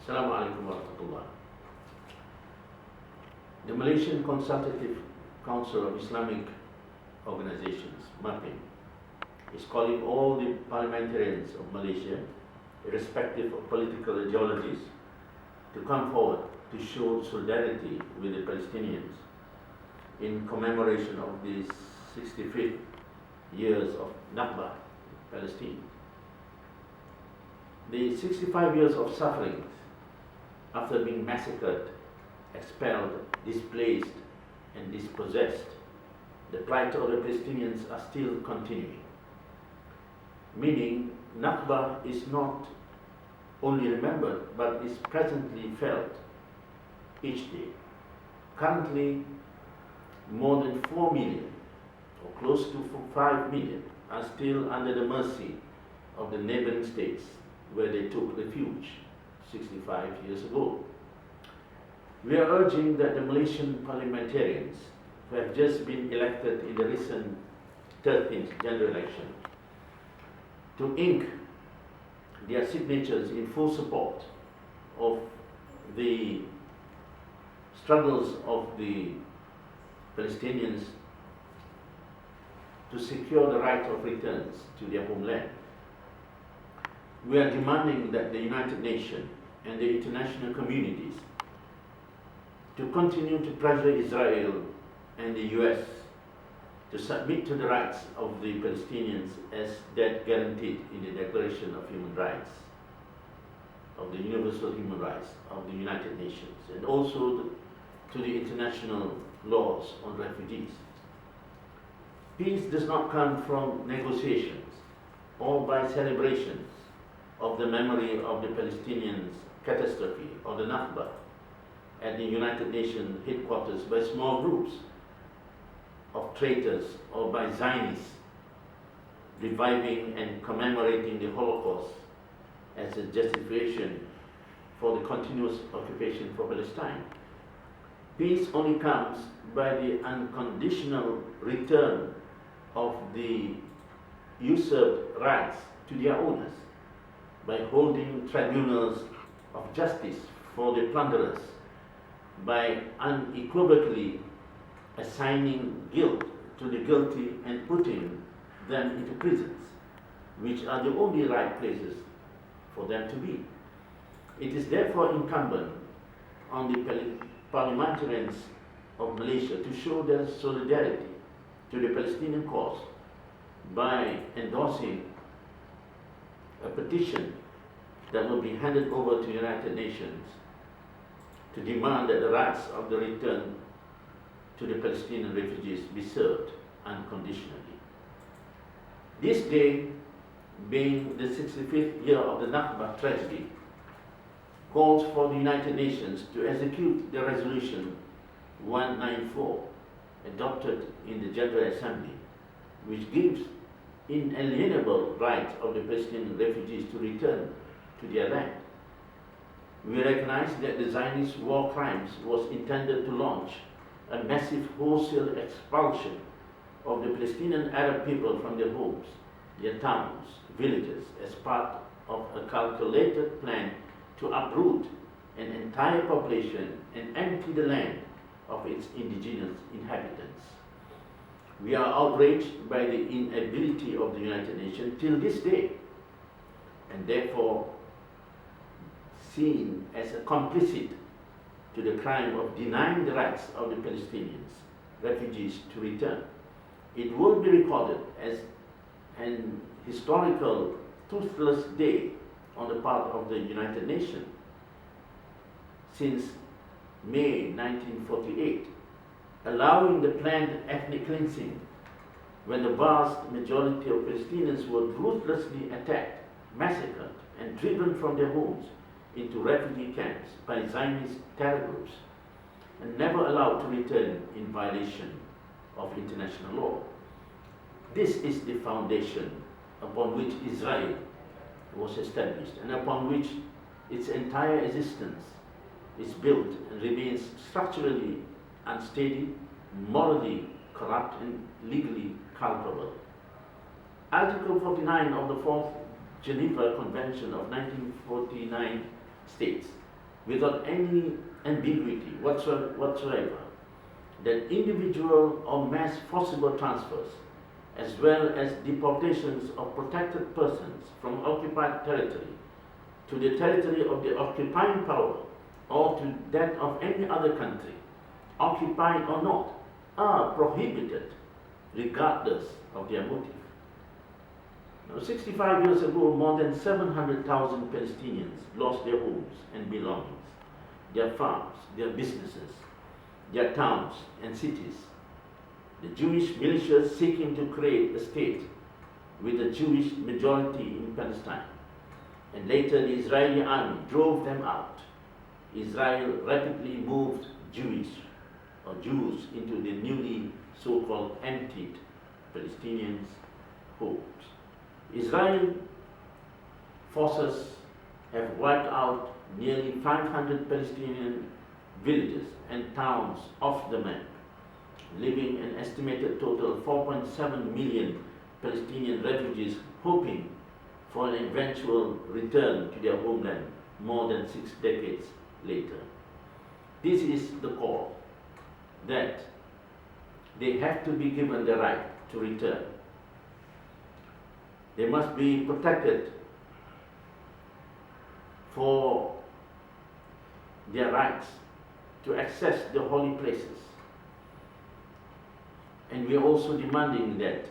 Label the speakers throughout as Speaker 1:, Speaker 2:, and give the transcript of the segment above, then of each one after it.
Speaker 1: Assalamu alaikum wa rahmatullah. The Malaysian Consultative Council of Islamic Organizations, MAPIM, is calling all the parliamentarians of Malaysia, irrespective of political ideologies, to come forward to show solidarity with the Palestinians in commemoration of the 65th years of Nakba, Palestine. The 65 years of suffering after being massacred, expelled, displaced, and dispossessed, the plight of the Palestinians are still continuing. Meaning, Nakba is not only remembered, but is presently felt each day. Currently, more than 4 million, or close to 5 million, are still under the mercy of the neighboring states where they took refuge 65 years ago. We are urging that the Malaysian parliamentarians who have just been elected in the recent 13th general election to ink their signatures in full support of the struggles of the Palestinians to secure the right of returns to their homeland. We are demanding that the United Nations and the international communities to continue to pressure Israel and the US to submit to the rights of the Palestinians as that guaranteed in the Declaration of Human Rights, of the Universal Human Rights of the United Nations, and also to the international laws on refugees. Peace does not come from negotiations or by celebrations of the memory of the Palestinians' catastrophe or the Nakba at the United Nations headquarters by small groups of traitors or by Zionists reviving and commemorating the Holocaust as a justification for the continuous occupation for Palestine. Peace only comes by the unconditional return of the usurped rights to their owners, by holding tribunals of justice for the plunderers, by unequivocally assigning guilt to the guilty and putting them into prisons, which are the only right places for them to be. It is therefore incumbent on the parliamentarians of Malaysia to show their solidarity to the Palestinian cause by endorsing a petition that will be handed over to the United Nations to demand that the rights of the return to the Palestinian refugees be served unconditionally. This day, being the 65th year of the Nakba tragedy, calls for the United Nations to execute the Resolution 194 adopted in the General Assembly, which gives inalienable right of the Palestinian refugees to return to their land. We recognize that the Zionist war crimes was intended to launch a massive wholesale expulsion of the Palestinian Arab people from their homes, their towns, villages, as part of a calculated plan to uproot an entire population and empty the land of its indigenous inhabitants. We are outraged by the inability of the United Nations till this day, and therefore seen as a complicit to the crime of denying the rights of the Palestinians, refugees, to return. It will be recorded as an historical toothless day on the part of the United Nations since May 1948, allowing the planned ethnic cleansing when the vast majority of Palestinians were ruthlessly attacked, massacred, and driven from their homes into refugee camps by Zionist terror groups, and never allowed to return in violation of international law. This is the foundation upon which Israel was established and upon which its entire existence is built and remains structurally unsteady, morally corrupt, and legally culpable. Article 49 of the Fourth Geneva Convention of 1949 states without any ambiguity whatsoever that individual or mass forcible transfers, as well as deportations of protected persons from occupied territory to the territory of the occupying power or to that of any other country, occupied or not, are prohibited regardless of their motive. Now, 65 years ago, more than 700,000 Palestinians lost their homes and belongings, their farms, their businesses, their towns and cities. The Jewish militias seeking to create a state with a Jewish majority in Palestine. And later the Israeli army drove them out. Israel rapidly moved Jews into the newly so-called emptied Palestinians' homes. Israeli forces have wiped out nearly 500 Palestinian villages and towns off the map, leaving an estimated total of 4.7 million Palestinian refugees hoping for an eventual return to their homeland more than 6 decades later. This is the call, that they have to be given the right to return. They must be protected for their rights to access the holy places. And we are also demanding that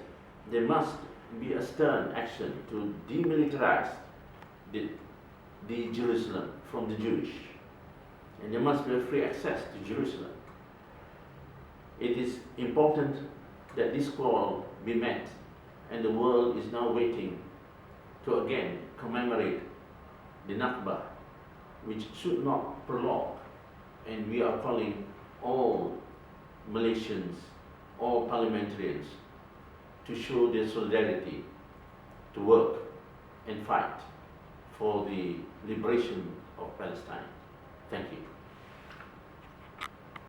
Speaker 1: there must be a stern action to demilitarize the Jerusalem from the Jewish. And there must be a free access to Jerusalem. It is important that this call be met, and the world is now waiting to again commemorate the Nakba, which should not prolong. And we are calling all Malaysians, all parliamentarians, to show their solidarity, to work and fight for the liberation of Palestine. Thank you.